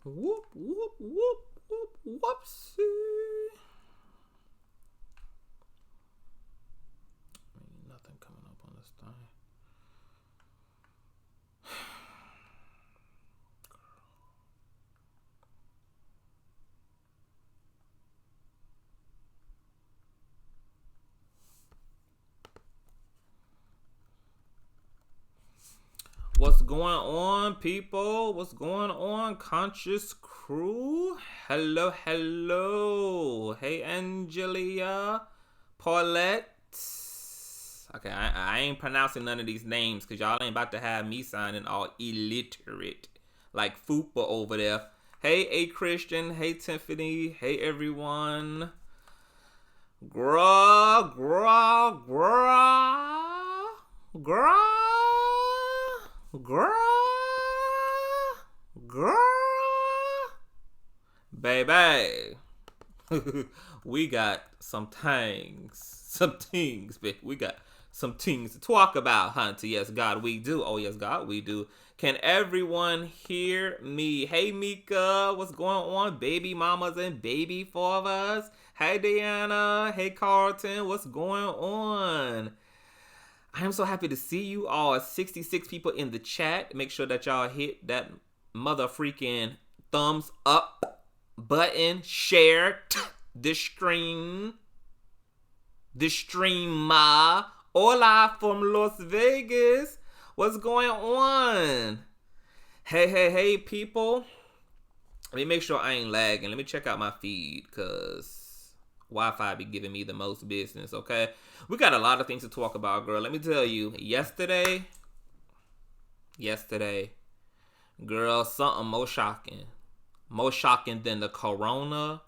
Whoop, whoop, whoop, whoop, whoopsie. Ain't nothing coming up on this thing. What's going on, people? What's going on, Conscious Crew? Hello, hello. Hey, Angelia, Paulette. Okay, I ain't pronouncing none of these names because y'all ain't about to have me sounding all illiterate like Fupa over there. Hey, A Christian. Hey, Tiffany. Hey, everyone. Gra, gra, gra, gra. Girl, baby, we got some things, baby. We got some things to talk about, hunter. Yes, God, we do. Oh, yes, God, we do. Can everyone hear me? Hey, Mika, what's going on? Baby mamas and baby fathers. Hey, Diana. Hey, Carlton, what's going on? I am so happy to see you all. 66 people in the chat. Make sure that y'all hit that mother freaking thumbs up button. Share the stream. The streamer. Hola from Las Vegas. What's going on? Hey, people. Let me make sure I ain't lagging. Let me check out my feed because Wi-Fi be giving me the most business, okay? We got a lot of things to talk about, girl. Let me tell you, yesterday, girl, something more shocking than the corona,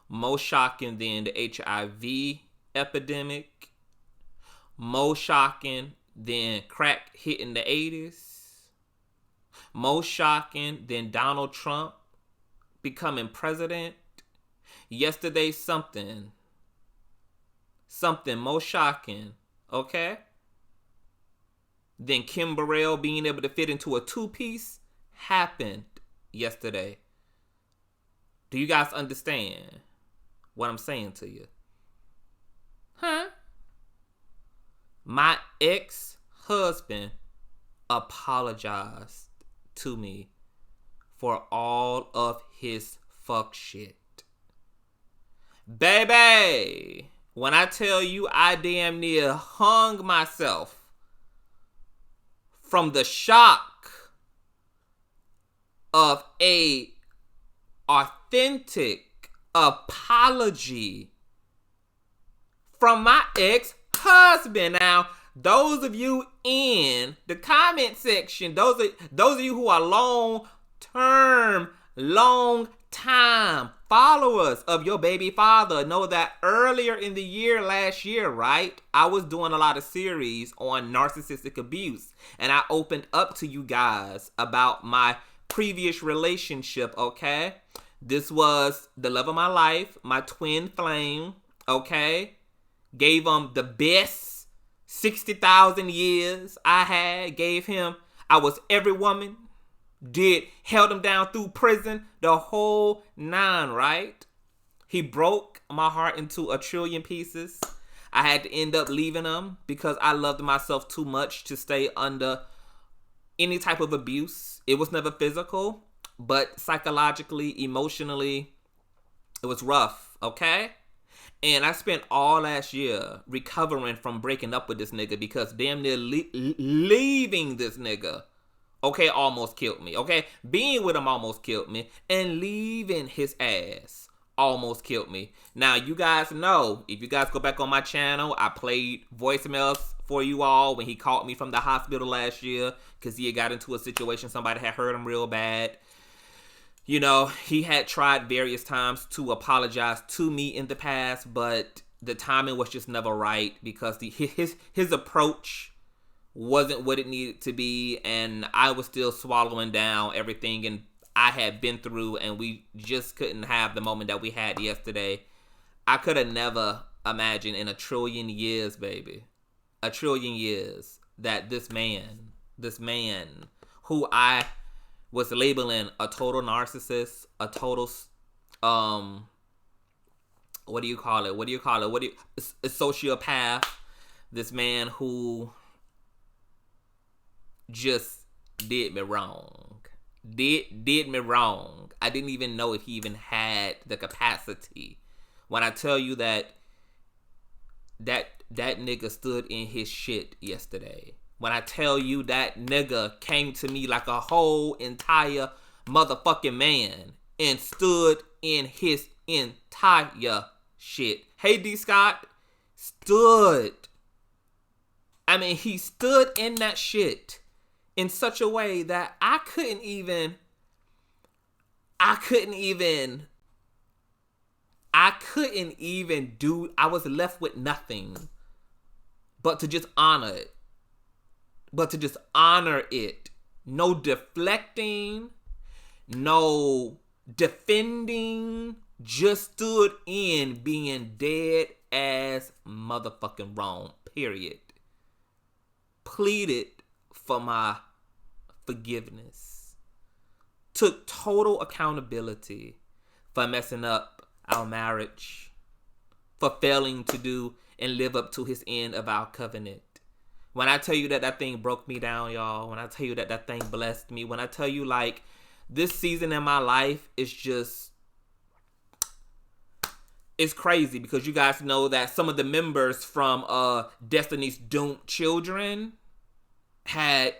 more shocking than the HIV epidemic, more shocking than crack hitting the 80s, more shocking than Donald Trump becoming president. Yesterday, something more shocking, okay, than Kim Burrell being able to fit into a two-piece happened yesterday. Do you guys understand what I'm saying to you? Huh? My ex-husband apologized to me for all of his fuck shit. Baby, when I tell you I damn near hung myself from the shock of a authentic apology from my ex-husband. Now, those of you in the comment section, those of you who are long-time followers of your baby father know that earlier in the year, last year, right, I was doing a lot of series on narcissistic abuse, and I opened up to you guys about my previous relationship, okay? This was the love of my life, my twin flame, okay? Gave him the best 60,000 years I had, gave him, I was every woman, held him down through prison, the whole nine, right? He broke my heart into a trillion pieces. I had to end up leaving him because I loved myself too much to stay under any type of abuse. It was never physical, but psychologically, emotionally, it was rough, okay? And I spent all last year recovering from breaking up with this nigga because damn near leaving this nigga, okay, almost killed me, okay? Being with him almost killed me, and leaving his ass almost killed me. Now, you guys know, if you guys go back on my channel, I played voicemails for you all when he called me from the hospital last year because he had got into a situation, somebody had hurt him real bad. You know, he had tried various times to apologize to me in the past, but the timing was just never right because his approach wasn't what it needed to be, and I was still swallowing down everything and I had been through, and we just couldn't have the moment that we had yesterday. I could have never imagined in a trillion years, baby, a trillion years, that this man who I was labeling a total narcissist, a total, what do you call it? A sociopath. This man who just did me wrong. Did me wrong. I didn't even know if he even had the capacity. When I tell you that nigga stood in his shit yesterday. When I tell you that nigga came to me like a whole entire motherfucking man and stood in his entire shit. Hey, D. Scott, stood. I mean, he stood in that shit in such a way that I couldn't even do, I was left with nothing but to just honor it. No deflecting, no defending, just stood in being dead as motherfucking wrong, period. Pleaded for my forgiveness. Took total accountability for messing up our marriage, for failing to do and live up to his end of our covenant. When I tell you that thing broke me down, y'all, when I tell you that thing blessed me, when I tell you, like, this season in my life is just, it's crazy, because you guys know that some of the members from Destiny's Doomed Children had,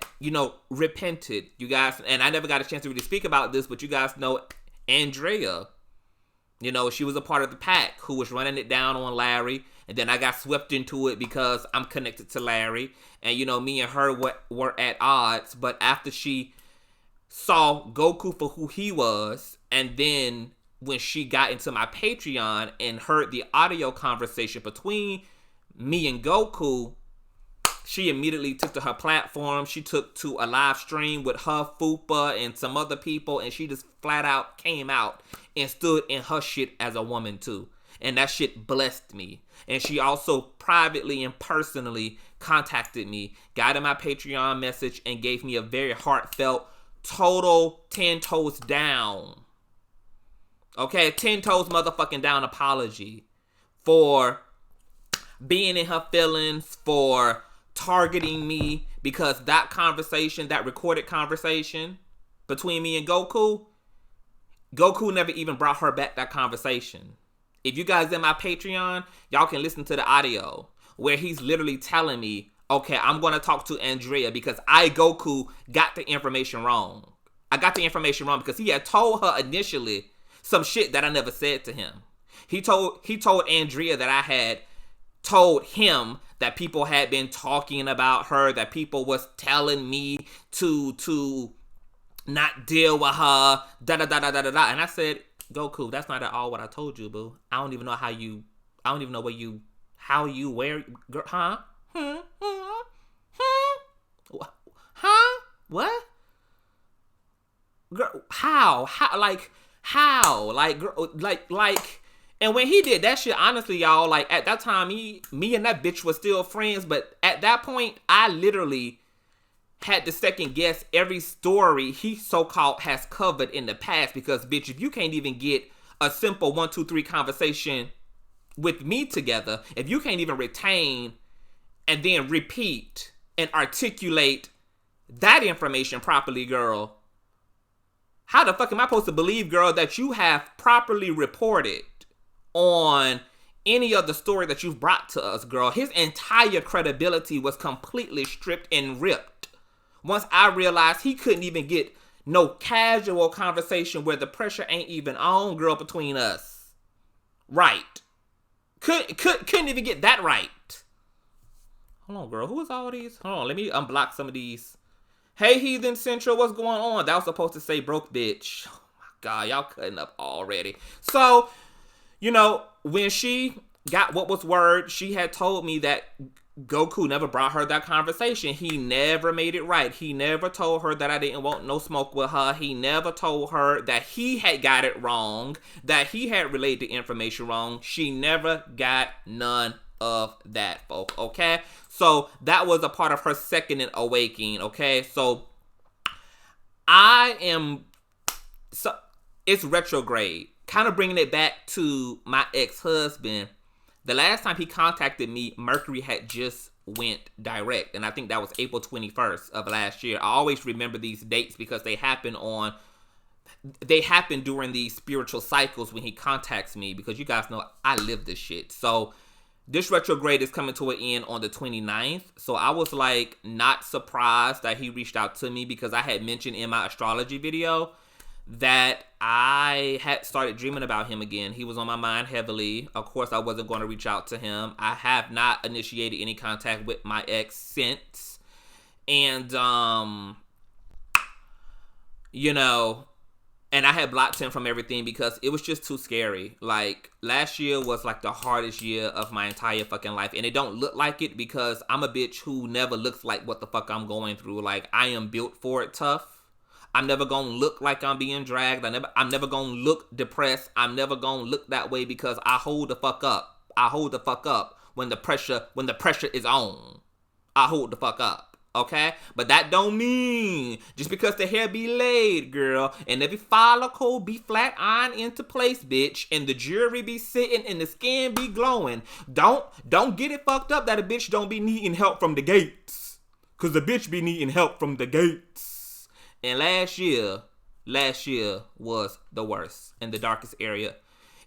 repented. You guys, and I never got a chance to really speak about this, but you guys know Andrea. She was a part of the pack who was running it down on Larry. And then I got swept into it because I'm connected to Larry. And, me and her were at odds. But after she saw Goku for who he was, and then when she got into my Patreon and heard the audio conversation between me and Goku, she immediately took to her platform. She took to a live stream with her, Fupa, and some other people. And she just flat out came out and stood in her shit as a woman too. And that shit blessed me. And she also privately and personally contacted me, got in my Patreon message, and gave me a very heartfelt, total 10 toes down. Okay, 10 toes motherfucking down apology for being in her feelings, for targeting me, because that conversation, that recorded conversation between me and Goku never even brought her back that conversation. If you guys in my Patreon, y'all can listen to the audio where he's literally telling me, okay, I'm going to talk to Andrea because Goku, got the information wrong. I got the information wrong because he had told her initially some shit that I never said to him. He told Andrea that I had told him that people had been talking about her, that people was telling me to not deal with her, da-da-da-da-da-da. And I said, Goku, that's not at all what I told you, boo. I don't even know how you wear, girl, huh? Huh? What? Girl, how? Like, girl, like, and when he did that shit, honestly, y'all, like, at that time, me and that bitch was still friends, but at that point, I literally had to second guess every story he so-called has covered in the past, because, bitch, if you can't even get a simple 1, 2, 3 conversation with me together, if you can't even retain and then repeat and articulate that information properly, girl, how the fuck am I supposed to believe, girl, that you have properly reported on any of the story that you've brought to us, girl? His entire credibility was completely stripped and ripped once I realized he couldn't even get no casual conversation where the pressure ain't even on, girl, between us. Right. Couldn't even get that right. Hold on, girl. Who is all these? Hold on. Let me unblock some of these. Hey, Heathen Central, what's going on? That was supposed to say broke bitch. Oh, my God. Y'all cutting up already. So, when she got what was word, she had told me that Goku never brought her that conversation. He never made it right. He never told her that I didn't want no smoke with her. He never told her that he had got it wrong, that he had relayed the information wrong. She never got none of that, folks, okay? So that was a part of her second awakening, okay? So So it's retrograde. Kind of bringing it back to my ex-husband. The last time he contacted me, Mercury had just went direct. And I think that was April 21st of last year. I always remember these dates because they happen during these spiritual cycles when he contacts me, because you guys know I live this shit. So this retrograde is coming to an end on the 29th. So I was like not surprised that he reached out to me, because I had mentioned in my astrology video that I had started dreaming about him again. He was on my mind heavily. Of course, I wasn't going to reach out to him. I have not initiated any contact with my ex since. And, you know, and I had blocked him from everything because it was just too scary. Like, last year was like the hardest year of my entire fucking life. And it don't look like it because I'm a bitch who never looks like what the fuck I'm going through. Like, I am built for it tough. I'm never gonna look like I'm being dragged. I'm never gonna look depressed. I'm never gonna look that way because I hold the fuck up. I hold the fuck up when the pressure is on. I hold the fuck up. Okay? But that don't mean just because the hair be laid, girl, and every follicle be flat ironed into place, bitch, and the jewelry be sitting and the skin be glowing. Don't get it fucked up that a bitch don't be needing help from the gates. Cause the bitch be needing help from the gates. And last year was the worst and the darkest area.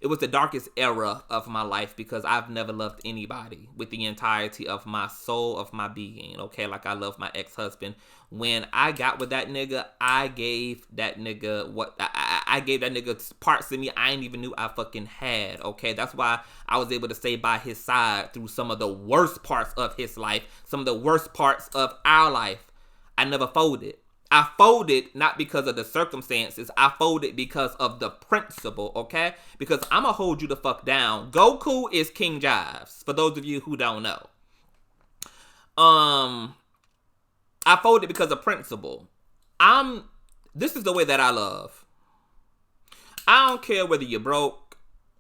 It was the darkest era of my life because I've never loved anybody with the entirety of my soul, of my being, okay? Like I love my ex-husband. When I got with that nigga, I gave that nigga I gave that nigga parts of me I ain't even knew I fucking had, okay? That's why I was able to stay by his side through some of the worst parts of his life, some of the worst parts of our life. I never folded. I folded not because of the circumstances. I folded because of the principle, okay? Because I'm going to hold you the fuck down. Goku is King Jives, for those of you who don't know. I folded because of principle. This is the way that I love. I don't care whether you're broke.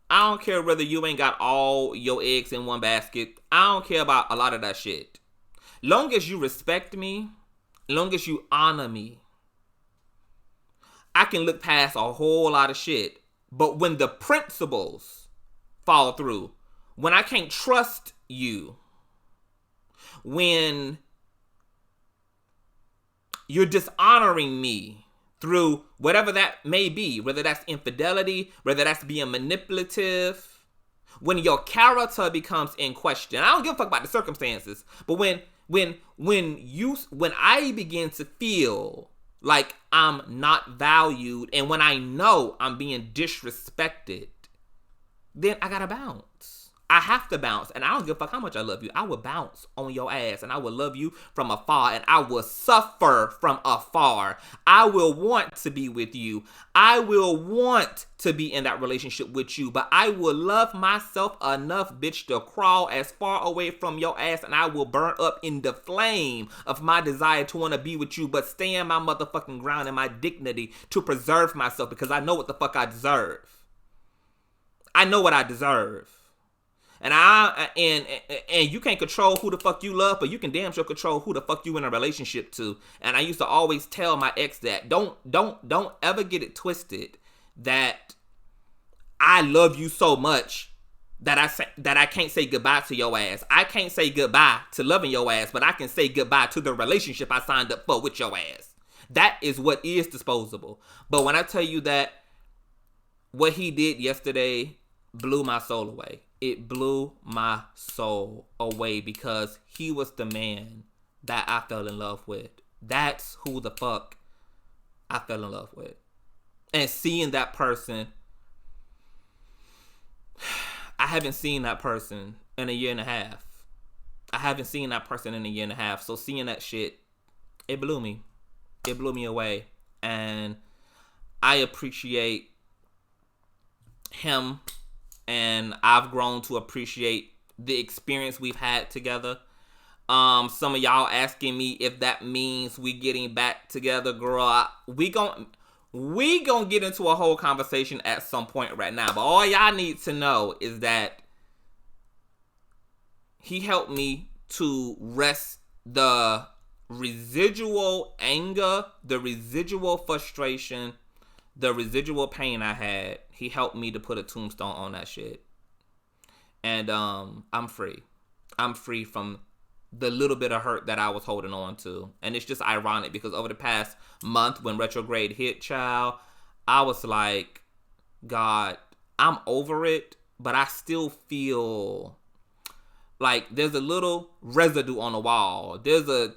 I don't care whether you ain't got all your eggs in one basket. I don't care about a lot of that shit. Long as you respect me, long as you honor me, I can look past a whole lot of shit. But when the principles fall through, when I can't trust you, when you're dishonoring me through whatever that may be, whether that's infidelity, whether that's being manipulative, when your character becomes in question. I don't give a fuck about the circumstances, but when I begin to feel like I'm not valued and when I know I'm being disrespected, then I gotta bounce. I have to bounce, and I don't give a fuck how much I love you. I will bounce on your ass, and I will love you from afar, and I will suffer from afar. I will want to be with you. I will want to be in that relationship with you, but I will love myself enough, bitch, to crawl as far away from your ass, and I will burn up in the flame of my desire to want to be with you, but stay in my motherfucking ground and my dignity to preserve myself, because I know what the fuck I deserve. I know what I deserve. And you can't control who the fuck you love, but you can damn sure control who the fuck you in a relationship to. And I used to always tell my ex that don't ever get it twisted that I love you so much that I can't say goodbye to your ass. I can't say goodbye to loving your ass, but I can say goodbye to the relationship I signed up for with your ass. That is what is disposable. But when I tell you that what he did yesterday blew my soul away. It blew my soul away because he was the man that I fell in love with. That's who the fuck I fell in love with. And seeing that person, I haven't seen that person in a year and a half. So seeing that shit, it blew me. It blew me away. And I appreciate him. And I've grown to appreciate the experience we've had together. Some of y'all asking me if that means we getting back together, girl. We gon' get into a whole conversation at some point right now. But all y'all need to know is that he helped me to rest the residual anger, the residual frustration, the residual pain I had, he helped me to put a tombstone on that shit. And I'm free. I'm free from the little bit of hurt that I was holding on to. And it's just ironic because over the past month when retrograde hit, child, I was like, God, I'm over it, but I still feel like there's a little residue on the wall. There's a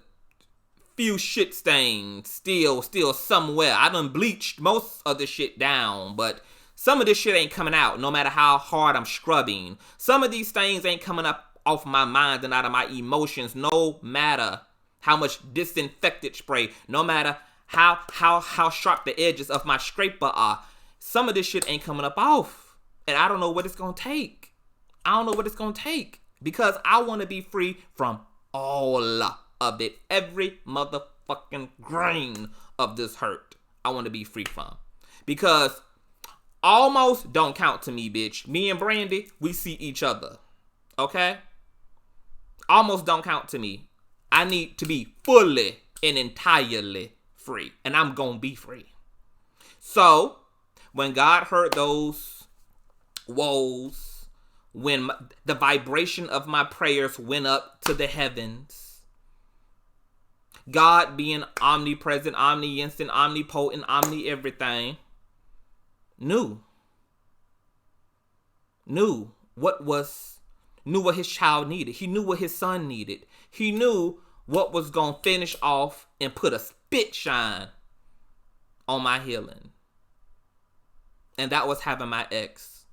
few shit stains still somewhere. I done bleached most of the shit down, but some of this shit ain't coming out no matter how hard I'm scrubbing. Some of these stains ain't coming up off my mind and out of my emotions, no matter how much disinfectant spray, no matter how sharp the edges of my scraper are. Some of this shit ain't coming up off. And I don't know what it's gonna take. I don't know what it's gonna take. Because I want to be free from all of it. Every motherfucking grain of this hurt I want to be free from. Because almost don't count to me, bitch. Me and Brandy, we see each other. Okay? Almost don't count to me. I need to be fully and entirely free. And I'm going to be free. So, when God heard those woes, when the vibration of my prayers went up to the heavens, God being omnipresent, omniscient, omnipotent, omni-everything, knew what his child needed. He knew what his son needed. He knew what was going to finish off and put a spit shine on my healing. And that was having my ex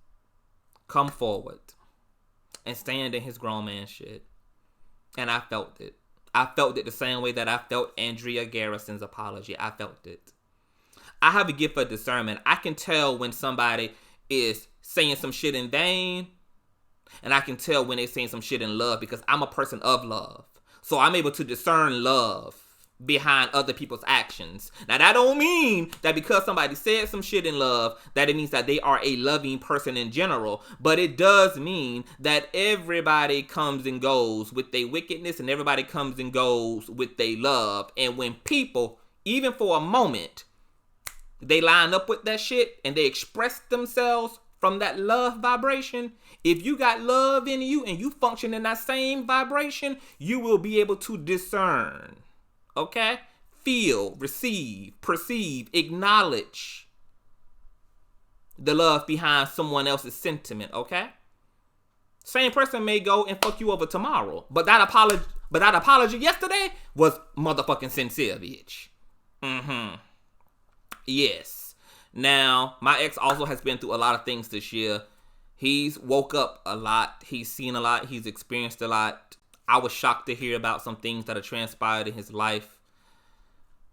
come forward and stand in his grown man shit. And I felt it. I felt it the same way that I felt Andrea Garrison's apology. I felt it. I have a gift of discernment. I can tell when somebody is saying some shit in vain, and I can tell when they're saying some shit in love, because I'm a person of love. So I'm able to discern love behind other people's actions. Now, that don't mean that because somebody said some shit in love, that it means that they are a loving person in general. But it does mean that everybody comes and goes with their wickedness, and everybody comes and goes with their love. And when people, even for a moment, they line up with that shit and they express themselves from that love vibration, if you got love in you and you function in that same vibration, you will be able to discern. Okay? Feel, receive, perceive, acknowledge the love behind someone else's sentiment, okay? Same person may go and fuck you over tomorrow, but that apology yesterday was motherfucking sincere, bitch. Yes. Now, my ex also has been through a lot of things this year. He's woke up a lot. He's seen a lot. He's experienced a lot. I was shocked to hear about some things that have transpired in his life.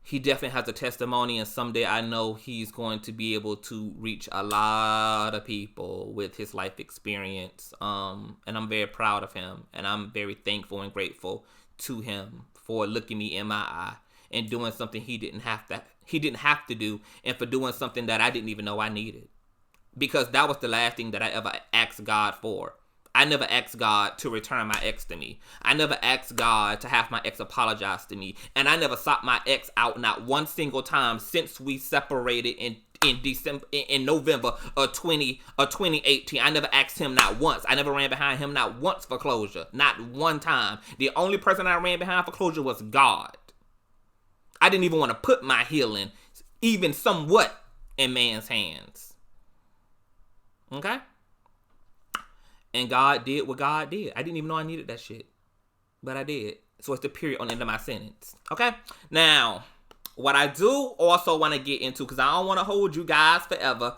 He definitely has a testimony, and someday I know he's going to be able to reach a lot of people with his life experience. And I'm very proud of him, and I'm very thankful and grateful to him for looking me in my eye and doing something he didn't have to do, and for doing something that I didn't even know I needed. Because that was the last thing that I ever asked God for. I never asked God to return my ex to me. I never asked God to have my ex apologize to me. And I never sought my ex out not one single time since we separated in November of 2018. I never asked him not once. I never ran behind him not once for closure. Not one time. The only person I ran behind for closure was God. I didn't even want to put my healing, even somewhat, in man's hands. Okay? And God did what God did. I didn't even know I needed that shit. But I did. So it's the period on the end of my sentence. Okay? Now, what I do also want to get into, because I don't want to hold you guys forever.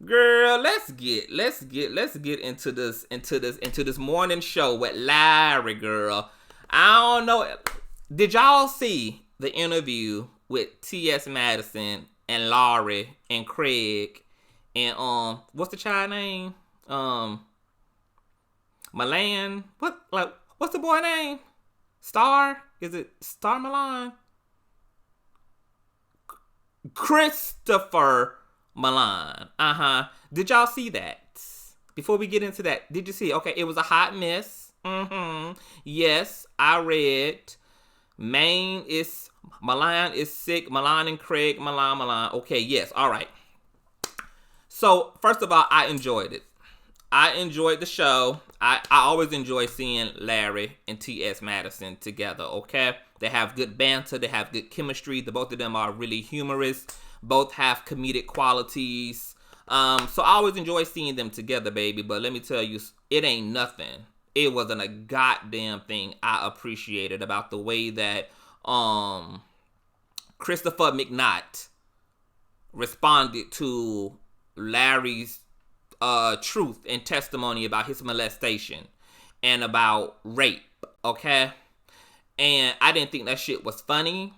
Girl, let's get into this morning show with Larry, girl. I don't know. Did y'all see the interview with T.S. Madison and Laurie and Craig and what's the child name? Milan? What's the boy name? Star? Is it Star Milan? Christopher Milan. Did y'all see that? Before we get into that, did you see? Okay, it was a hot mess. Yes, I read Milan is sick. Milan and Craig. Milan. Okay, yes. All right. So, first of all, I enjoyed it. I enjoyed the show. I always enjoy seeing Larry and T.S. Madison together, okay? They have good banter. They have good chemistry. The both of them are really humorous. Both have comedic qualities. So I always enjoy seeing them together, baby. But let me tell you, it ain't nothing. It wasn't a goddamn thing I appreciated about the way that Christopher McNaught responded to Larry's truth and testimony about his molestation and about rape, okay? And I didn't think that shit was funny.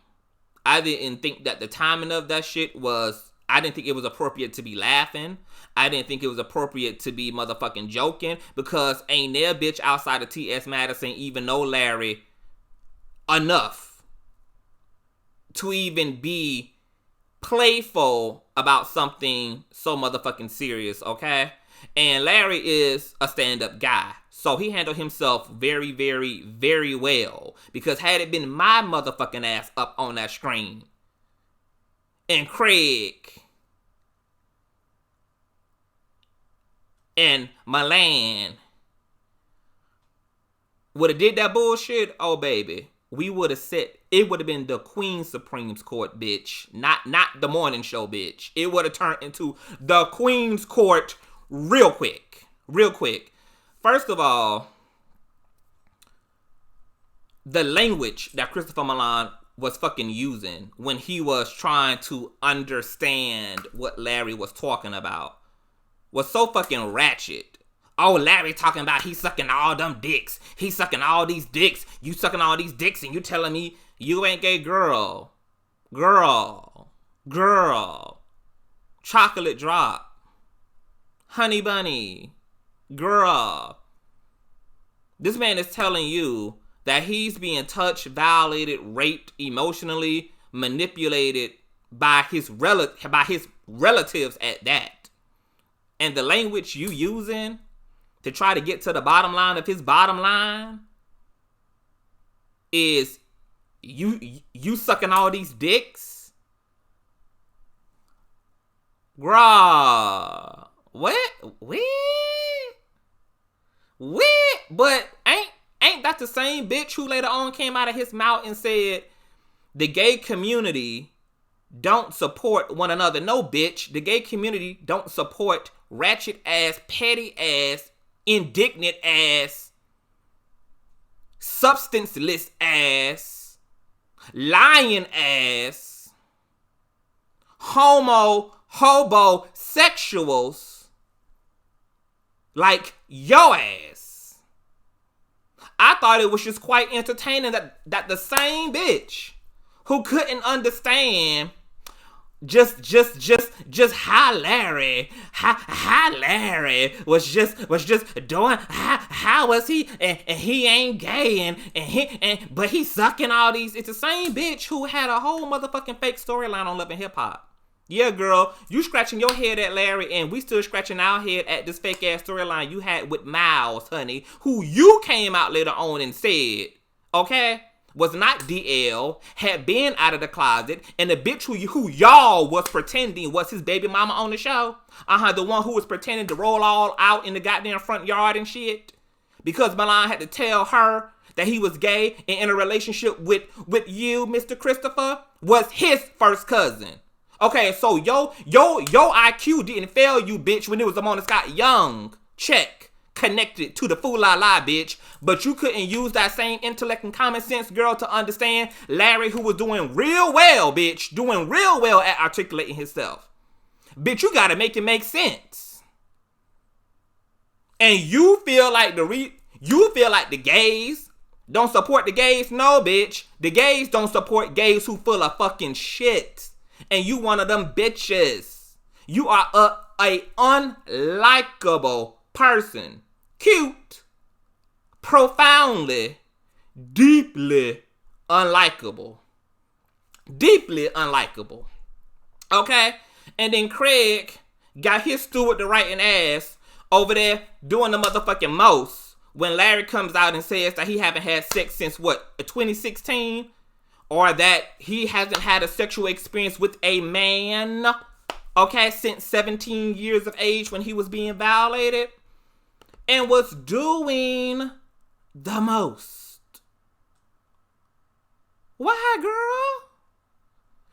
I didn't think that the timing of that shit was, I didn't think it was appropriate to be laughing. I didn't think it was appropriate to be motherfucking joking, because ain't there bitch outside of T.S. Madison even know Larry enough to even be playful about something so motherfucking serious, okay? And Larry is a stand-up guy, so he handled himself very, very, very well, because had it been my motherfucking ass up on that screen and Craig and Milan would have did that bullshit, oh baby, we would have said it would have been the Queen's Supreme Court, bitch. Not the morning show, bitch. It would have turned into the Queen's Court real quick. Real quick. First of all, the language that Christopher Milan was fucking using when he was trying to understand what Larry was talking about was so fucking ratchet. Oh, Larry talking about he's sucking all them dicks. He's sucking all these dicks. You sucking all these dicks and you telling me you ain't gay, girl. Chocolate drop. Honey bunny. Girl. This man is telling you that he's being touched, violated, raped, emotionally manipulated by his relatives at that. And the language you using to try to get to the bottom line of his bottom line is you sucking all these dicks? Bruh. What? But ain't that the same bitch who later on came out of his mouth and said the gay community don't support one another? No, bitch. The gay community don't support ratchet ass, petty ass, indignant ass, substanceless ass, lying ass, homosexuals like yo ass. I thought it was just quite entertaining that the same bitch who couldn't understand just how Larry was just doing, how was he, and he ain't gay, but he's sucking all these. It's the same bitch who had a whole motherfucking fake storyline on Love and Hip Hop. Yeah, girl, you scratching your head at Larry, and we still scratching our head at this fake ass storyline you had with Miles, honey, who you came out later on and said, okay, was not DL, had been out of the closet, and the bitch who y'all was pretending was his baby mama on the show. The one who was pretending to roll all out in the goddamn front yard and shit. Because Milan had to tell her that he was gay and in a relationship with you, Mr. Christopher, was his first cousin. Okay, so yo IQ didn't fail you, bitch, when it was Amona Scott Young. Check. Connected to the fool la la, bitch. But you couldn't use that same intellect and common sense, girl, to understand Larry, who was doing real well, bitch. Doing real well at articulating himself. Bitch, you gotta make it make sense. And you feel like the gays don't support the gays? No, bitch. The gays don't support gays who full of fucking shit. And you one of them bitches. You are a unlikable person. Cute, profoundly, deeply unlikable. Deeply unlikable. Okay? And then Craig got his steward the writing ass over there doing the motherfucking most when Larry comes out and says that he haven't had sex since what, 2016? or that he hasn't had a sexual experience with a man, okay, since 17 years of age when he was being violated, and was doing the most. Why, girl?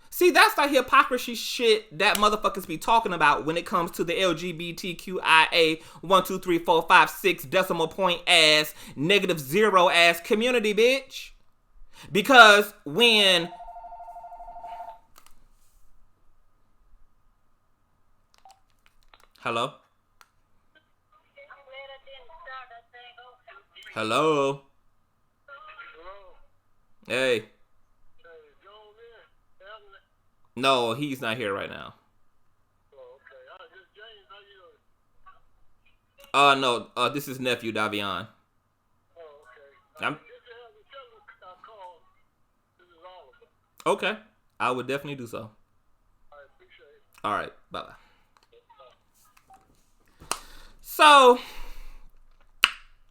See, that's the hypocrisy shit that motherfuckers be talking about when it comes to the LGBTQIA 1, 2, 3, 4, 5, 6 decimal point ass, -0 ass community, bitch. Because when Hello? Hello? Hey. No, he's not here right now. No, this is nephew Davion. Okay, I would definitely do so. All right, bye-bye. So,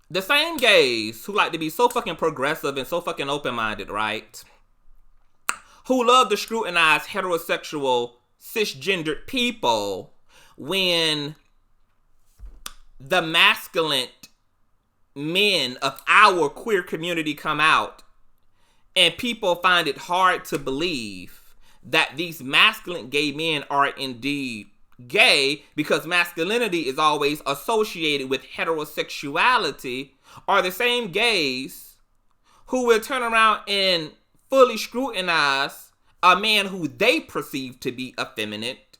the same gays who like to be so fucking progressive and so fucking open-minded, right? Who love to scrutinize heterosexual, cisgendered people when the masculine men of our queer community come out and people find it hard to believe that these masculine gay men are indeed gay because masculinity is always associated with heterosexuality, are the same gays who will turn around and fully scrutinize a man who they perceive to be effeminate.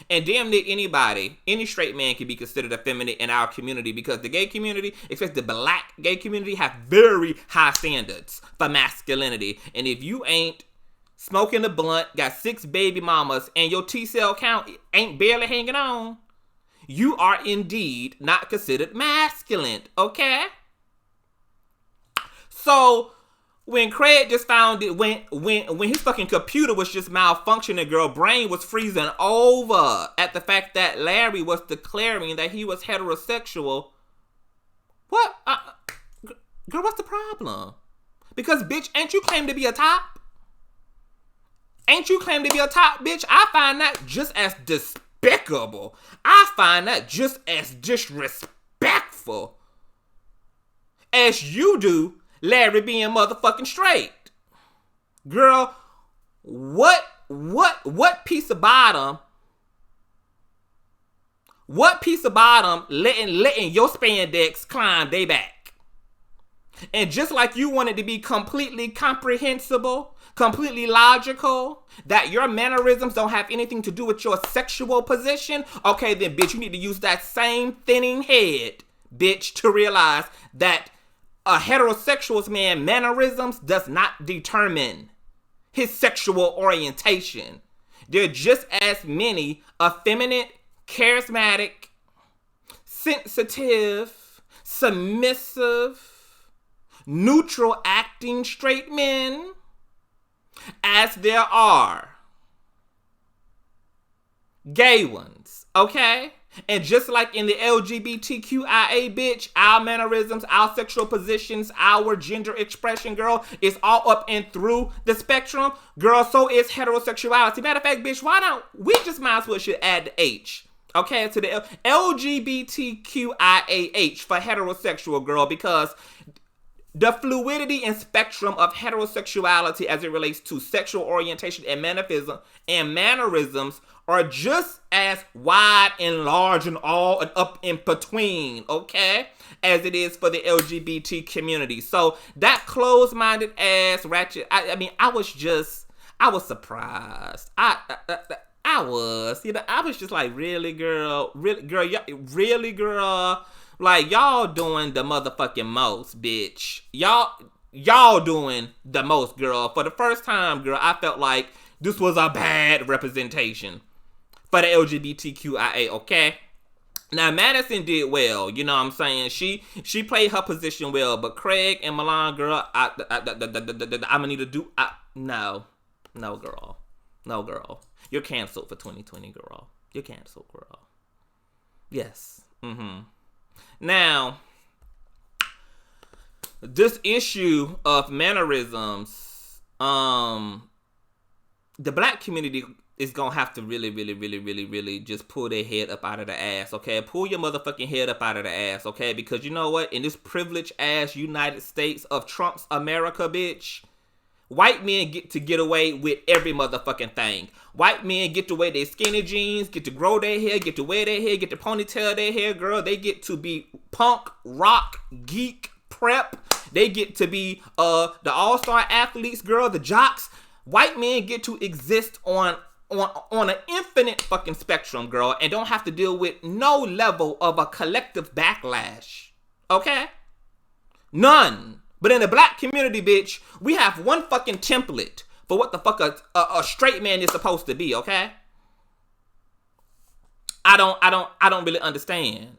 And damn near anybody, any straight man can be considered effeminate in our community because the gay community, especially the black gay community, have very high standards for masculinity. And if you ain't smoking a blunt, got 6 baby mamas, and your T-cell count ain't barely hanging on, you are indeed not considered masculine, okay? So, when Craig just found it, when his fucking computer was just malfunctioning, girl, brain was freezing over at the fact that Larry was declaring that he was heterosexual. What? Girl, what's the problem? Because, bitch, ain't you claim to be a top? Ain't you claim to be a top, bitch? I find that just as despicable. I find that just as disrespectful as you do Larry being motherfucking straight. Girl, what piece of bottom letting your spandex climb they back? And just like you wanted to be completely comprehensible, completely logical, that your mannerisms don't have anything to do with your sexual position, okay then bitch, you need to use that same thinning head, bitch, to realize that a heterosexual man's mannerisms does not determine his sexual orientation. There are just as many effeminate, charismatic, sensitive, submissive, neutral acting straight men as there are gay ones, okay? And just like in the LGBTQIA, bitch, our mannerisms, our sexual positions, our gender expression, girl, is all up and through the spectrum. Girl, so is heterosexuality. Matter of fact, bitch, why not? We just might as well should add the H, okay, to the LGBTQIAH for heterosexual, girl, because the fluidity and spectrum of heterosexuality as it relates to sexual orientation and mannerisms are just as wide and large and all and up in between, okay, as it is for the LGBT community. So that closed-minded ass ratchet, I was surprised. I was just like, really, girl, like, y'all doing the motherfucking most, bitch. Y'all doing the most, girl. For the first time, girl, I felt like this was a bad representation for the LGBTQIA, okay? Now, Madison did well, you know what I'm saying? She played her position well, but Craig and Milan, girl, I'm gonna need to do, no, girl. No, girl. You're canceled for 2020, girl. You're canceled, girl. Yes. Now, this issue of mannerisms the black community is gonna have to really just pull their head up out of the ass, okay? Pull your motherfucking head up out of the ass, okay? Because you know what? In this privileged ass United States of Trump's America, bitch, white men get to get away with every motherfucking thing. White men get to wear their skinny jeans, get to grow their hair, get to wear their hair, get to ponytail their hair, girl. They get to be punk, rock, geek, prep. They get to be the all-star athletes, girl, the jocks. White men get to exist on an infinite fucking spectrum, girl, and don't have to deal with no level of a collective backlash. Okay? None. But in the black community, bitch, we have one fucking template for what the fuck a straight man is supposed to be, okay? I don't really understand.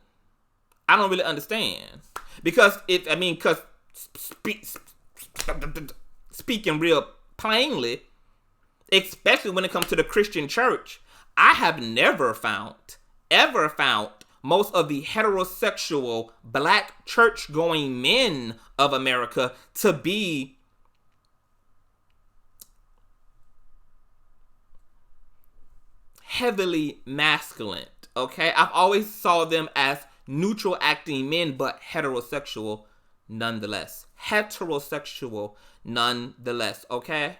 I don't really understand. Because speaking real plainly, especially when it comes to the Christian church, I have never ever found most of the heterosexual black church-going men of America to be heavily masculine, okay? I've always saw them as neutral acting men, but heterosexual nonetheless. Heterosexual nonetheless, okay?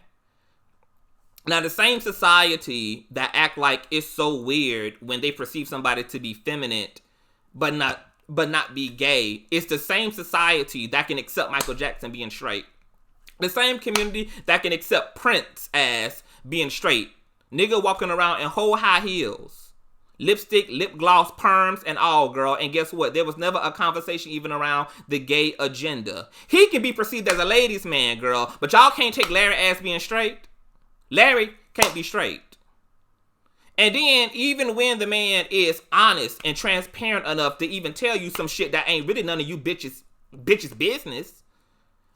Now, the same society that act like it's so weird when they perceive somebody to be feminine, but not be gay, it's the same society that can accept Michael Jackson being straight. The same community that can accept Prince as being straight. Nigga walking around in whole high heels, lipstick, lip gloss, perms, and all, girl. And guess what? There was never a conversation even around the gay agenda. He can be perceived as a ladies' man, girl, but y'all can't take Larry as being straight. Larry can't be straight. And then, even when the man is honest and transparent enough to even tell you some shit that ain't really none of you bitches business,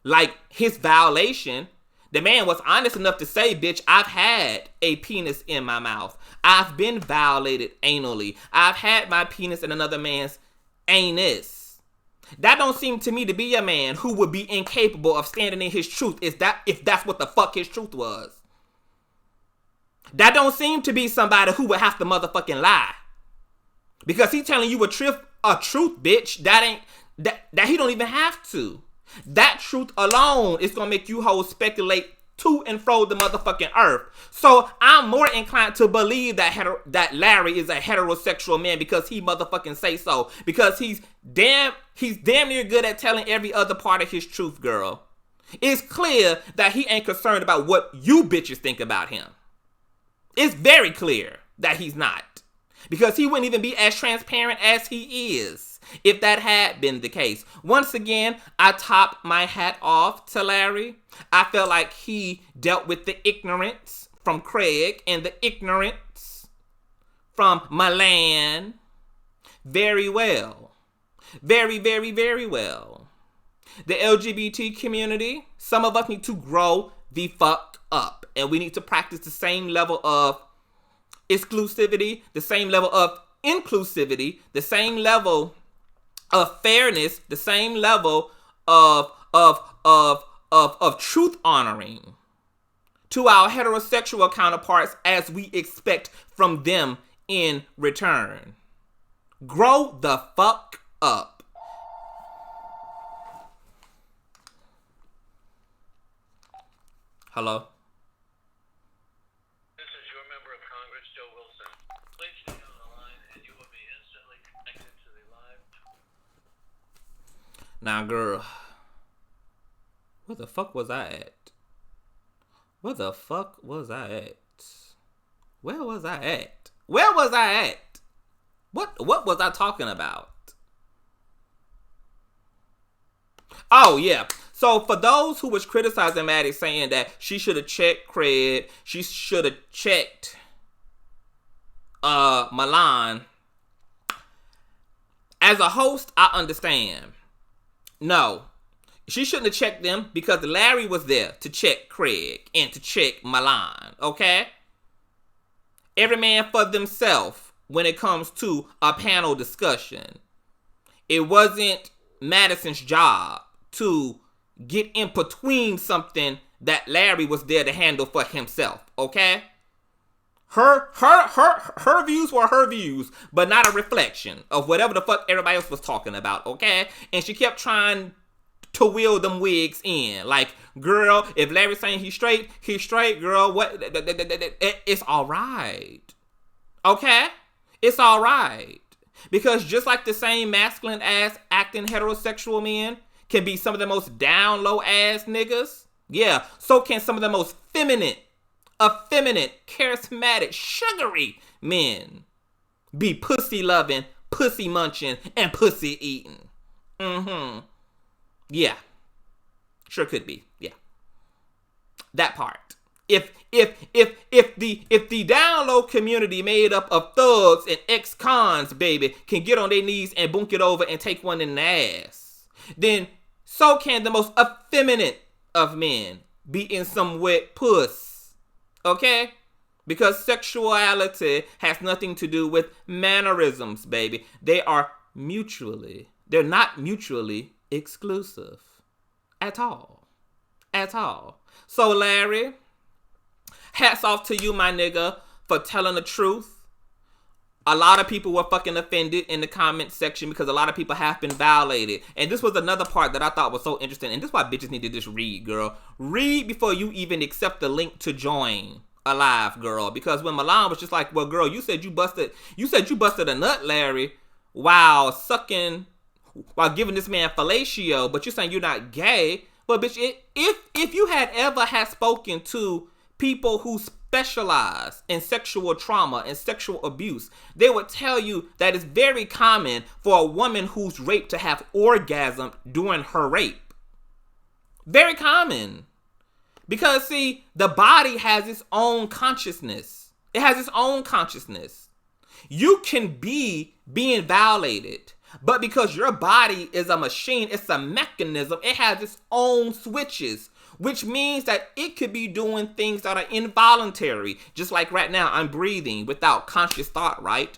like his violation, the man was honest enough to say, bitch, I've had a penis in my mouth. I've been violated anally. I've had my penis in another man's anus. That don't seem to me to be a man who would be incapable of standing in his truth if that's what the fuck his truth was. That don't seem to be somebody who would have to motherfucking lie. Because he telling you a truth, bitch, that he don't even have to. That truth alone is gonna make you hoes speculate to and fro the motherfucking earth. So I'm more inclined to believe that Larry is a heterosexual man because he motherfucking say so. Because he's damn near good at telling every other part of his truth, girl. It's clear that he ain't concerned about what you bitches think about him. It's very clear that he's not. Because he wouldn't even be as transparent as he is if that had been the case. Once again, I top my hat off to Larry. I felt like he dealt with the ignorance from Craig and the ignorance from Milan very well. Very, very, very well. The LGBT community, some of us need to grow the fuck up. And we need to practice the same level of exclusivity, the same level of inclusivity, the same level of fairness, the same level of truth honoring to our heterosexual counterparts as we expect from them in return. Grow the fuck up. Hello? This is your member of Congress, Joe Wilson. Please stay on the line and you will be instantly connected to the live. Now, girl, where the fuck was I at? Where the fuck was I at? Where was I at? Where was I at? What was I talking about? Oh, yeah. So for those who was criticizing Maddie saying that she should have checked Craig, she should have checked Milan. As a host, I understand. No, she shouldn't have checked them because Larry was there to check Craig and to check Milan, okay? Every man for themselves when it comes to a panel discussion. It wasn't Madison's job to get in between something that Larry was there to handle for himself, okay? Her views were her views, but not a reflection of whatever the fuck everybody else was talking about, okay? And she kept trying to wheel them wigs in. Like, girl, if Larry's saying he's straight, girl. What? It's all right. Okay? It's all right. Because just like the same masculine ass acting heterosexual men can be some of the most down low ass niggas, yeah, so can some of the most effeminate, charismatic, sugary men be pussy loving, pussy munching, and pussy eating. Yeah. Sure could be. Yeah. That part. If the down low community made up of thugs and ex-cons, baby, can get on their knees and bunk it over and take one in the ass, then so can the most effeminate of men be in some wet puss. Okay? Because sexuality has nothing to do with mannerisms, baby. They're not mutually exclusive. At all. So, Larry, hats off to you, my nigga, for telling the truth. A lot of people were fucking offended in the comment section because a lot of people have been violated. And this was another part that I thought was so interesting. And this is why bitches need to just read, girl. Read before you even accept the link to join a live, girl. Because when Milan was just like, well, girl, you said you busted a nut, Larry, while giving this man fellatio, but you're saying you're not gay. Well, bitch, if you had ever spoken to people who specialize in sexual trauma and sexual abuse, they would tell you that it's very common for a woman who's raped to have orgasm during her rape. Very common. Because, see, the body has its own consciousness. It has its own consciousness. You can be being violated, but because your body is a machine, it's a mechanism, it has its own switches, which means that it could be doing things that are involuntary. Just like right now, I'm breathing without conscious thought, right?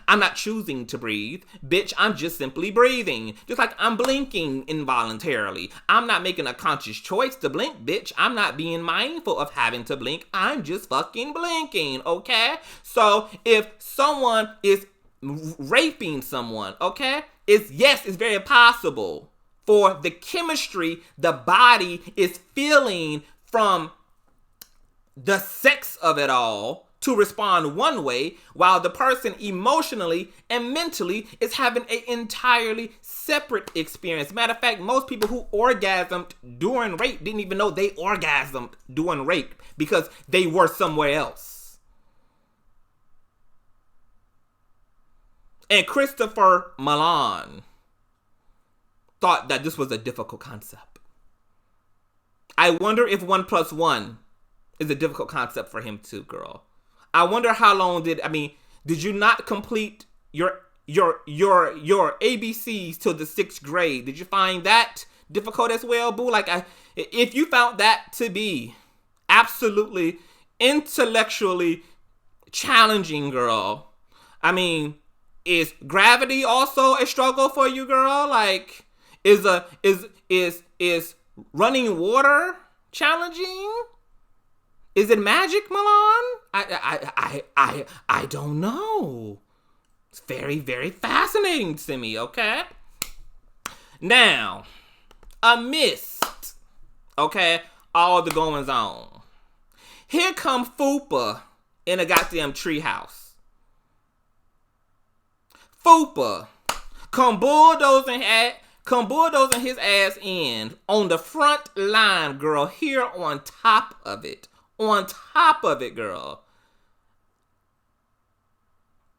I'm not choosing to breathe. Bitch, I'm just simply breathing. Just like I'm blinking involuntarily. I'm not making a conscious choice to blink, bitch. I'm not being mindful of having to blink. I'm just fucking blinking, okay? So if someone is raping someone, okay? It's very possible for the chemistry the body is feeling from the sex of it all to respond one way, while the person emotionally and mentally is having an entirely separate experience. Matter of fact, most people who orgasmed during rape didn't even know they orgasmed during rape because they were somewhere else. And Christopher Milan thought that this was a difficult concept. I wonder if 1 + 1 is a difficult concept for him too, girl. I wonder how long did you not complete your ABCs till the 6th grade? Did you find that difficult as well, boo? Like, if you found that to be absolutely intellectually challenging, girl, is gravity also a struggle for you, girl? Like, is running water challenging? Is it magic, Milan? I don't know. It's very, very fascinating to me, okay? Now, amidst, okay, all the goings on, here come Fupa in a goddamn treehouse. Fupa come bulldozing his ass in on the front line, girl, here on top of it. On top of it, girl.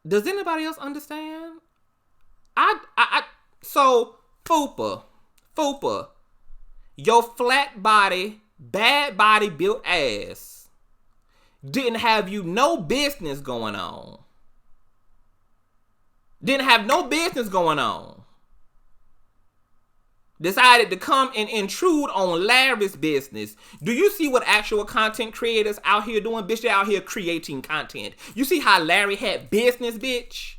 Does anybody else understand? So, Fupa, your flat body, bad body built ass didn't have you no business going on. Didn't have no business going on. Decided to come and intrude on Larry's business. Do you see what actual content creators out here doing? Bitch, they out here creating content. You see how Larry had business, bitch?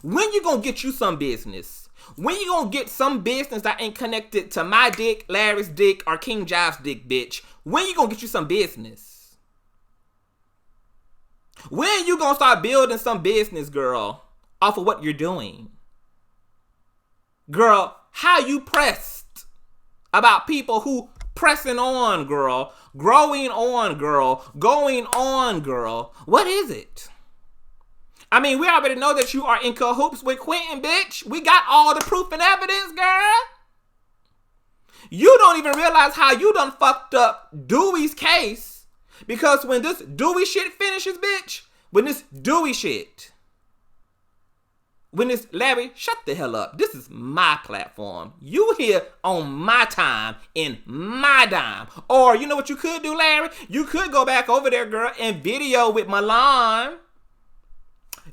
When you gonna get you some business? When you gonna get some business that ain't connected to my dick, Larry's dick, or King Jive's dick, bitch? When you gonna get you some business? When you gonna start building some business, girl, off of what you're doing? Girl, how you pressed about people who pressing on, girl, growing on, girl, going on, girl? What is it? I mean, we already know that you are in cahoots with Quentin, bitch. We got all the proof and evidence, girl. You don't even realize how you done fucked up Dewey's case. Because when this Dewey shit finishes, bitch, when this Larry, shut the hell up. This is my platform. You here on my time, in my dime. Or you know what you could do, Larry? You could go back over there, girl, and video with Milan.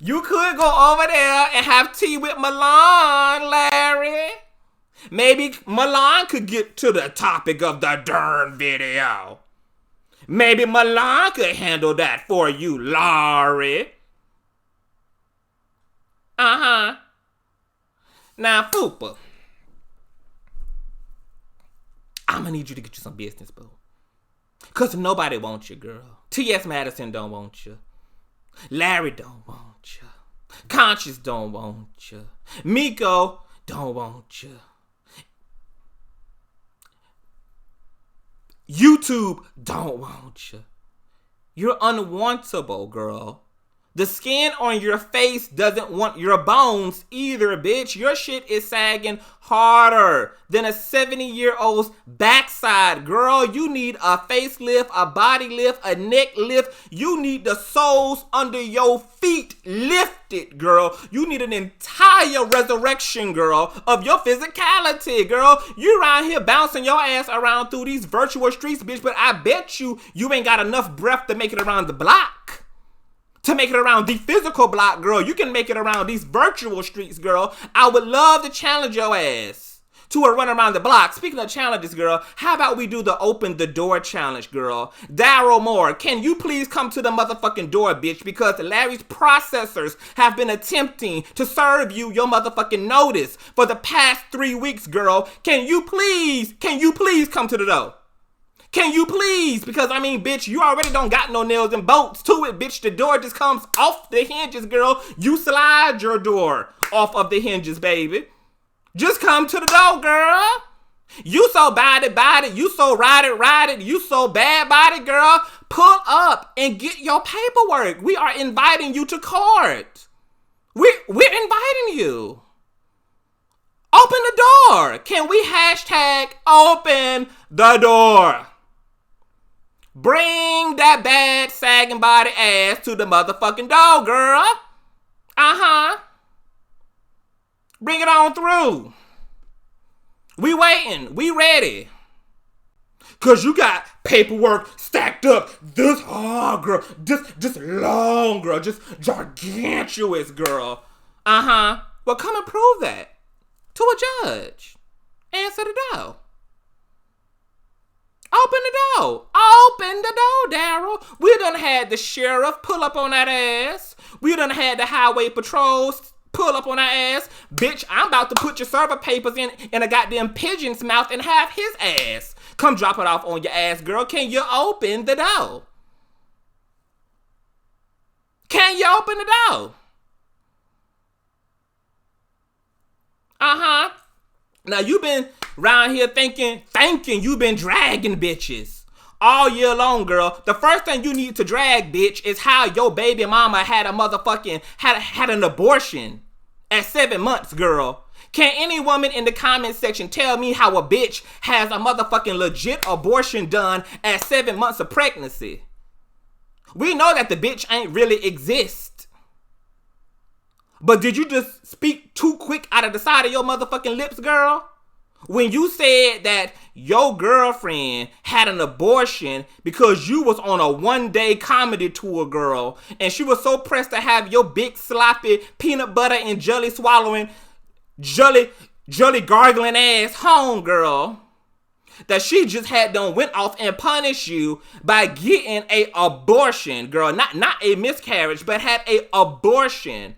You could go over there and have tea with Milan, Larry. Maybe Milan could get to the topic of the darn video. Maybe Milan could handle that for you, Larry. Uh-huh. Now, Fupa, I'm gonna need you to get you some business, boo. Because nobody wants you, girl. T.S. Madison don't want you. Larry don't want you. Conscious don't want you. Miko don't want you. YouTube don't want you. You're unwantable, girl. The skin on your face doesn't want your bones either, bitch. Your shit is sagging harder than a 70-year-old's backside. Girl, you need a facelift, a body lift, a neck lift. You need the soles under your feet lifted, girl. You need an entire resurrection, girl, of your physicality, girl. You around here bouncing your ass around through these virtual streets, bitch, but I bet you ain't got enough breath to make it around the block. To make it around the physical block, girl. You can make it around these virtual streets, girl. I would love to challenge your ass to a run around the block. Speaking of challenges, girl, how about we do the open the door challenge, girl? Daryl Moore, can you please come to the motherfucking door, bitch? Because Larry's processors have been attempting to serve you your motherfucking notice for the past 3 weeks, girl. Can you please come to the door? Can you please? Because, I mean, bitch, you already don't got no nails and bolts to it, bitch. The door just comes off the hinges, girl. You slide your door off of the hinges, baby. Just come to the door, girl. You so body, you so ride it, you so bad, girl. Pull up and get your paperwork. We are inviting you to court. We're inviting you. Open the door. Can we hashtag open the door? Bring that bad sagging body ass to the motherfucking door, girl. Uh-huh. Bring it on through. We waiting. We ready. Cause you got paperwork stacked up this hard, girl. Just long, girl. Just gargantuous, girl. Uh-huh. Well, come and prove that to a judge. Answer the door. Open the door. Open the door, Daryl. We done had the sheriff pull up on that ass. We done had the highway patrols pull up on that ass. Bitch, I'm about to put your server papers in a goddamn pigeon's mouth and have his ass come drop it off on your ass, girl. Can you open the door? Can you open the door? Uh-huh. Now, you been around here thinking you've been dragging bitches all year long, girl. The first thing you need to drag, bitch, is how your baby mama had a motherfucking, had an abortion at 7 months, girl. Can any woman in the comment section tell me how a bitch has a motherfucking legit abortion done at 7 months of pregnancy? We know that the bitch ain't really exist. But did you just speak too quick out of the side of your motherfucking lips, girl? When you said that your girlfriend had an abortion because you was on a 1-day comedy tour, girl, and she was so pressed to have your big sloppy peanut butter and jelly swallowing, jelly gargling ass home, girl, that she just had done went off and punished you by getting a abortion, girl. Not a miscarriage, but had a abortion.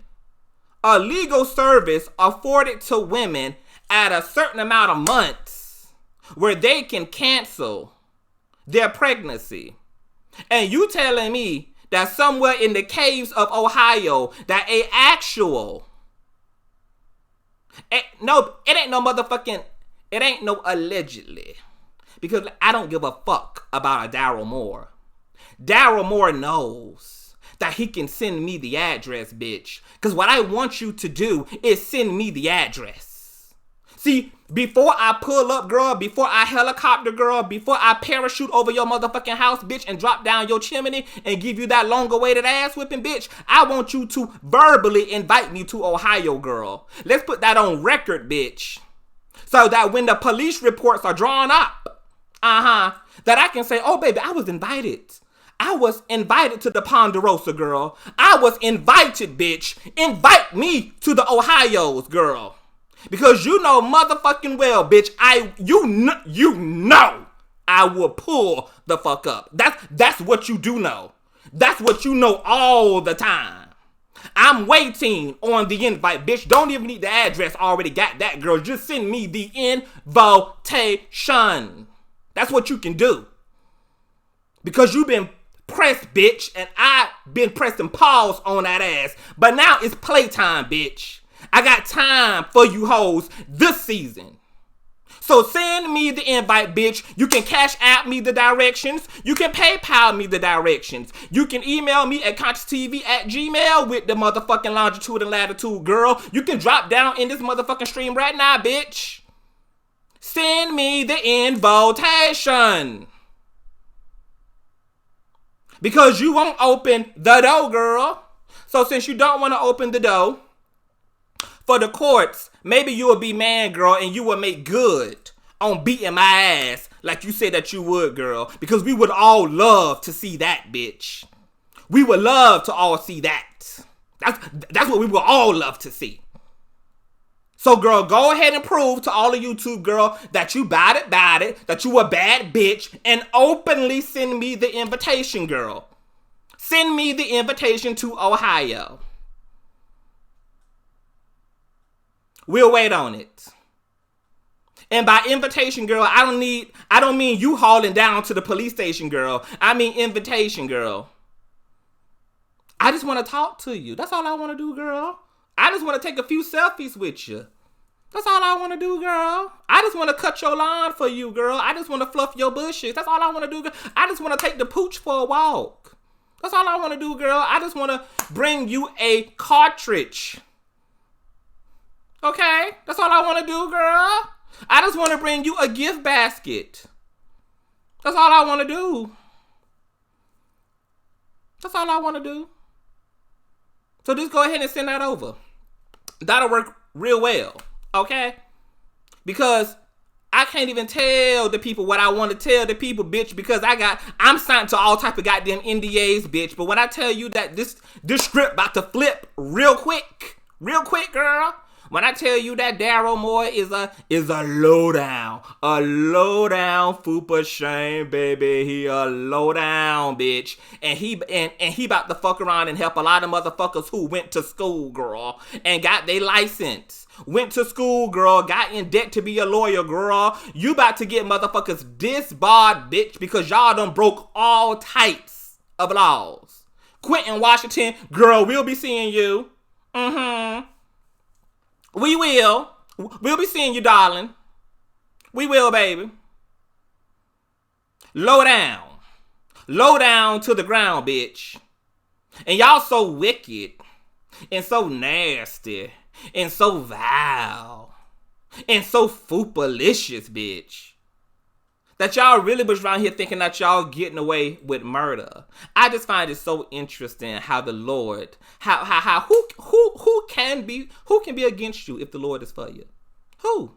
a legal service afforded to women at a certain amount of months where they can cancel their pregnancy. And you telling me that somewhere in the caves of Ohio that it ain't no allegedly. Because I don't give a fuck about a Daryl Moore. Daryl Moore knows that he can send me the address, bitch. Because what I want you to do is send me the address. See, before I pull up, girl, before I helicopter, girl, before I parachute over your motherfucking house, bitch, and drop down your chimney and give you that long-awaited ass whipping, bitch, I want you to verbally invite me to Ohio, girl. Let's put that on record, bitch. So that when the police reports are drawn up, that I can say, oh, baby, I was invited. I was invited to the Ponderosa, girl. I was invited, bitch. Invite me to the Ohios, girl. Because you know motherfucking well, bitch, you know I will pull the fuck up. That's what you do know. That's what you know all the time. I'm waiting on the invite, bitch. Don't even need the address. Already got that, girl. Just send me the invitation. That's what you can do. Because you've been pressed, bitch, and I've been pressing pause on that ass. But now it's playtime, bitch. I got time for you hoes this season. So send me the invite, bitch. You can Cash App me the directions. You can PayPal me the directions. You can email me at Consciouztv@gmail with the motherfucking longitude and latitude, girl. You can drop down in this motherfucking stream right now, bitch. Send me the invitation. Because you won't open the door, girl. So since you don't want to open the door, for the courts, maybe you will be man, girl, and you will make good on beating my ass like you said that you would, girl. Because we would all love to see that, bitch. We would love to all see that. That's what we would all love to see. So, girl, go ahead and prove to all of YouTube, girl, that you bad it, that you a bad bitch, and openly send me the invitation, girl. Send me the invitation to Ohio. We'll wait on it. And by invitation, girl, I don't mean you hauling down to the police station, girl. I mean invitation, girl. I just want to talk to you. That's all I want to do, girl. I just want to take a few selfies with you. That's all I want to do, girl. I just want to cut your lawn for you, girl. I just want to fluff your bushes. That's all I want to do, girl. I just want to take the pooch for a walk. That's all I want to do, girl. I just want to bring you a cartridge. Okay? That's all I want to do, girl. I just want to bring you a gift basket. That's all I want to do. That's all I want to do. So just go ahead and send that over. That'll work real well. Okay? Because I can't even tell the people what I want to tell the people, bitch, because I'm signed to all type of goddamn NDAs, bitch. But when I tell you that this script about to flip real quick, girl. When I tell you that Daryl Moore is a lowdown Fupa shame, baby. He a lowdown, bitch. And he about to fuck around and help a lot of motherfuckers who went to school, girl, and got their license. Went to school, girl, got in debt to be a lawyer, girl. You about to get motherfuckers disbarred, bitch, because y'all done broke all types of laws. Quentin Washington, girl, we'll be seeing you. We will. We'll be seeing you, darling. We will, baby. Low down. Low down to the ground, bitch. And y'all so wicked and so nasty and so vile and so foopalicious, bitch, that y'all really was around here thinking that y'all getting away with murder. I just find it so interesting how the Lord, who can be against you if the Lord is for you? Who?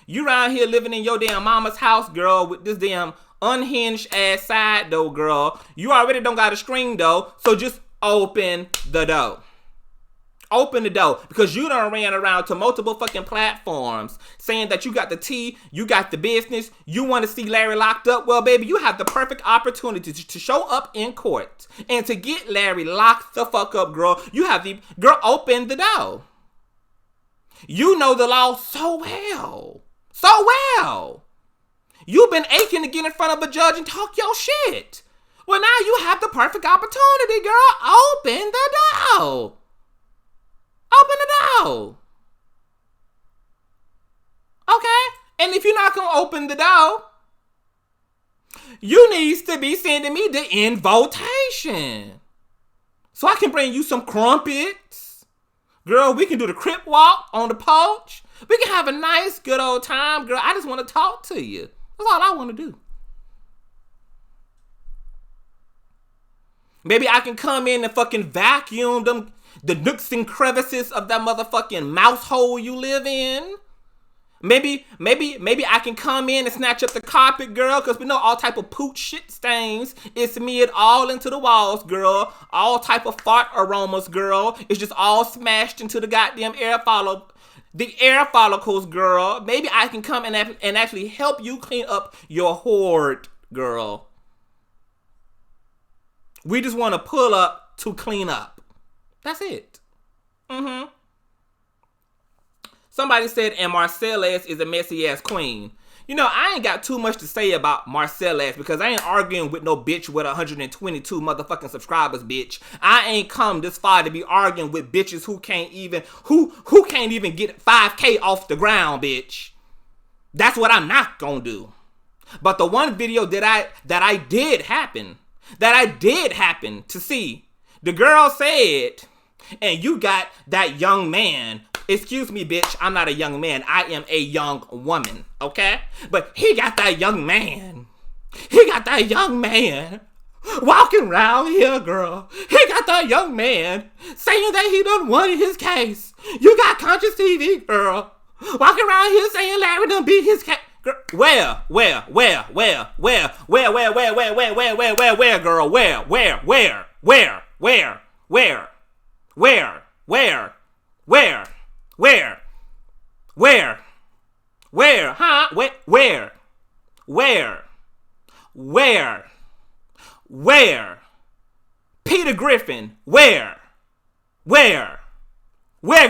You around here living in your damn mama's house, girl, with this damn unhinged ass side door, girl. You already don't got a screen door, so just open the door. Open the door, because you done ran around to multiple fucking platforms saying that you got the tea, you got the business, you want to see Larry locked up. Well, baby, you have the perfect opportunity to show up in court and to get Larry locked the fuck up, girl. You have the, girl, open the door. You know the law so well. So well. You've been aching to get in front of a judge and talk your shit. Well, now you have the perfect opportunity, girl. Open the door. Open the door. Okay? And if you're not going to open the door, you needs to be sending me the invitation. So I can bring you some crumpets. Girl, we can do the crip walk on the porch. We can have a nice, good old time. Girl, I just want to talk to you. That's all I want to do. Maybe I can come in and fucking vacuum them, the nooks and crevices of that motherfucking mouse hole you live in. Maybe I can come in and snatch up the carpet, girl, because we know all type of pooch shit stains. It's smeared all into the walls, girl. All type of fart aromas, girl. It's just all smashed into the goddamn air follicles, girl. Maybe I can come and actually help you clean up your hoard, girl. We just want to pull up to clean up. That's it. Somebody said, and Marcellus is a messy ass queen. You know, I ain't got too much to say about Marcellus because I ain't arguing with no bitch with 122 motherfucking subscribers, bitch. I ain't come this far to be arguing with bitches who can't even get 5K off the ground, bitch. That's what I'm not gonna do. But the one video that I did happen to see, the girl said, and you got that young man. Excuse me, bitch, I'm not a young man. I am a young woman, okay? But he got that young man. Walking around here, girl. He got that young man saying that he done won his case. You got Consciouztv, girl. Walking around here saying Larry done beat his case. Where, girl? Where? Huh? Where? Peter Griffin, where? Where? Where?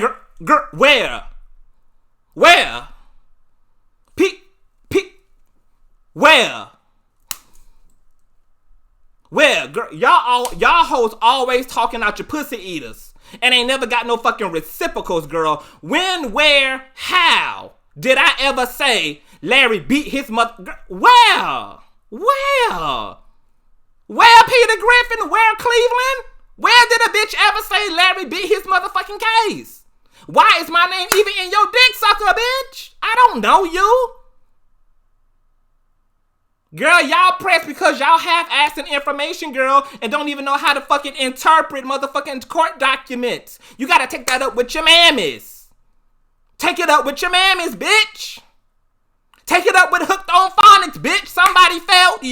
Girl, y'all hoes always talking out your pussy eaters and ain't never got no fucking reciprocals, girl. When, where, how did I ever say Larry beat his mother? Where, Peter Griffin? Where, Cleveland? Where did a bitch ever say Larry beat his motherfucking case? Why is my name even in your dick sucker, bitch? I don't know you. Girl, y'all press because y'all half-assing information, girl, and don't even know how to fucking interpret motherfucking court documents. You gotta take that up with your mammies. Take it up with your mammies, bitch. Take it up with Hooked on Phonics, bitch. Somebody failed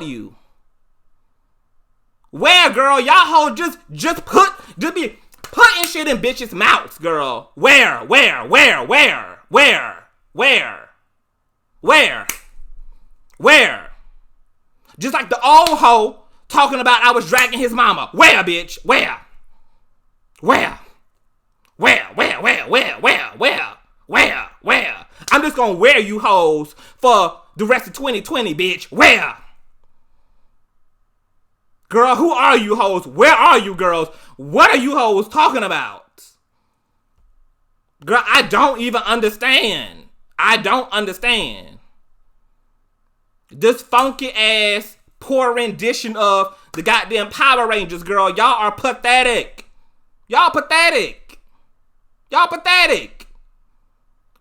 you. Where, girl? Y'all hold just be putting shit in bitches' mouths, girl. Where? Just like the old hoe talking about I was dragging his mama. Where, bitch? Where? I'm just gonna wear you hoes for the rest of 2020, bitch. Where? Girl, who are you hoes? Where are you girls? What are you hoes talking about? Girl, I don't even understand. This funky ass poor rendition of the goddamn Power Rangers, girl. Y'all are pathetic. Y'all pathetic.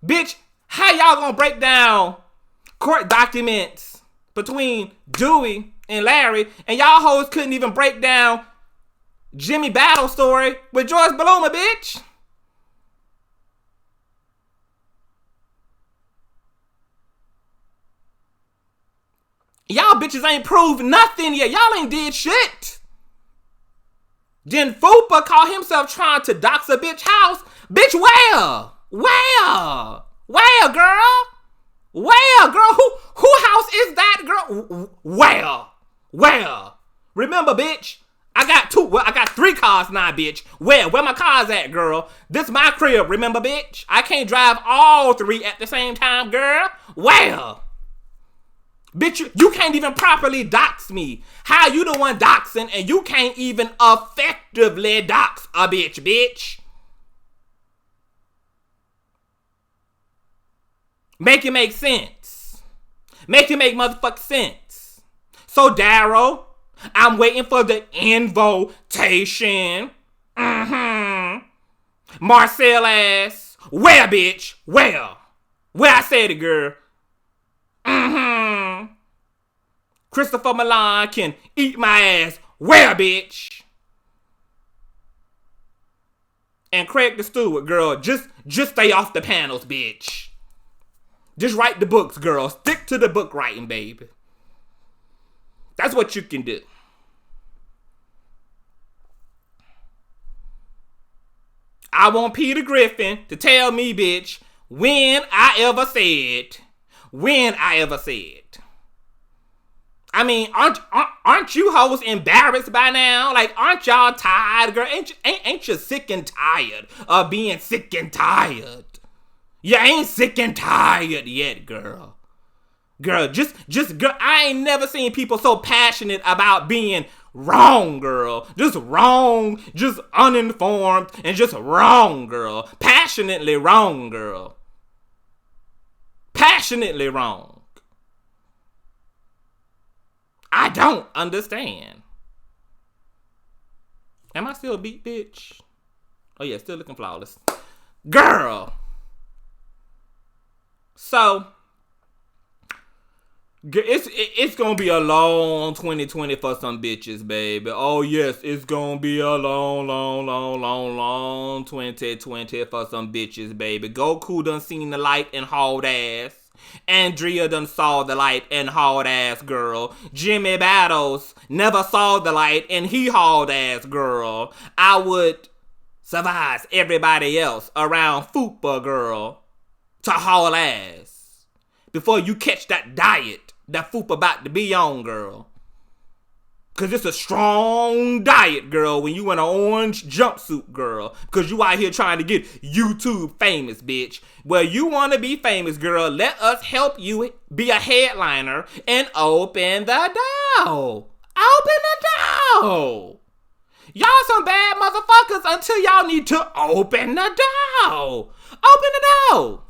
Bitch, how y'all gonna break down court documents between Dewey and Larry, and y'all hoes couldn't even break down Jimmy Battle story with Joyce Baloma, bitch? Y'all bitches ain't proved nothing yet. Y'all ain't did shit. Then Fupa called himself trying to dox a bitch house. Bitch, where? Where? Where, girl? Where, girl? Who house is that, girl? Where? Where? Remember, bitch, I got 3 cars now, bitch. Where my cars at, girl? This my crib, remember, bitch? I can't drive all 3 at the same time, girl. Where? Bitch, you can't even properly dox me. How you the one doxing and you can't even effectively dox a bitch? Make it make sense. Make it make motherfucking sense. So, Daryl, I'm waiting for the invitation. Marcel ass. Where, bitch? Where? Where I said it, girl. Christopher Milan can eat my ass. Where, bitch? And Craig the Stewart, girl, just stay off the panels, bitch. Just write the books, girl. Stick to the book writing, baby. That's what you can do. I want Peter Griffin to tell me, bitch, when I ever said. I mean, aren't you hoes embarrassed by now? Like, aren't y'all tired, girl? Ain't you sick and tired of being sick and tired? You ain't sick and tired yet, girl. Girl, just girl, I ain't never seen people so passionate about being wrong, girl. Just wrong, just uninformed, and just wrong, girl. Passionately wrong, girl. Passionately wrong. I don't understand. Am I still beat, bitch? Oh yeah, still looking flawless. Girl. So, it's gonna be a long 2020 for some bitches, baby. Oh yes, it's gonna be a long 2020 for some bitches, baby. Goku done seen the light and hauled ass. Andrea done saw the light and hauled ass, girl. Jimmy Battles never saw the light and he hauled ass, girl. I would advise everybody else around Fupa, girl, to haul ass before you catch that diet that Fupa about to be on, girl. Cause it's a strong diet, girl, when you in an orange jumpsuit, girl. Cause you out here trying to get YouTube famous, bitch. Well, you want to be famous, girl. Let us help you be a headliner and open the door. Open the door. Y'all some bad motherfuckers until y'all need to open the door. Open the door.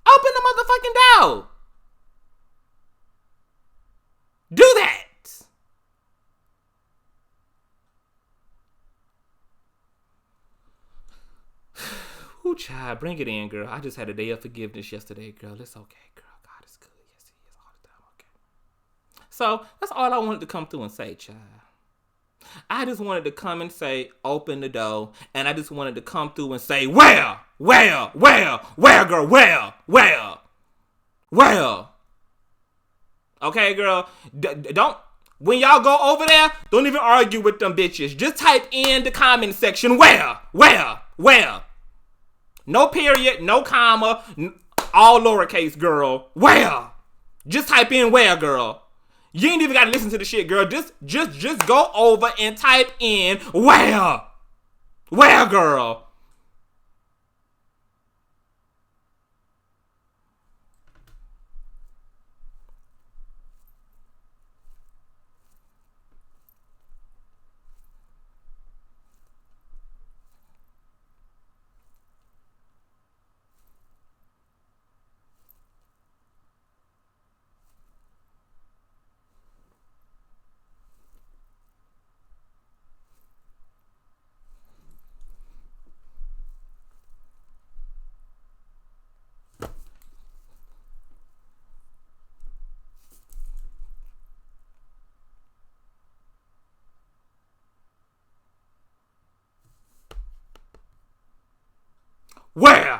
Open the motherfucking door. Do that. Ooh, child, bring it in, girl. I just had a day of forgiveness yesterday, girl. It's okay, girl. God is good. Yes, he is all the time. Okay. So, that's all I wanted to come through and say, child. I just wanted to come and say, open the door. And I just wanted to come through and say, where, girl, where? Okay, girl. Don't, when y'all go over there, don't even argue with them bitches. Just type in the comment section, where? No period, no comma, all lowercase, girl. Where? Just type in where, girl. You ain't even gotta listen to the shit, girl. Just go over and type in where. Where, girl? Where?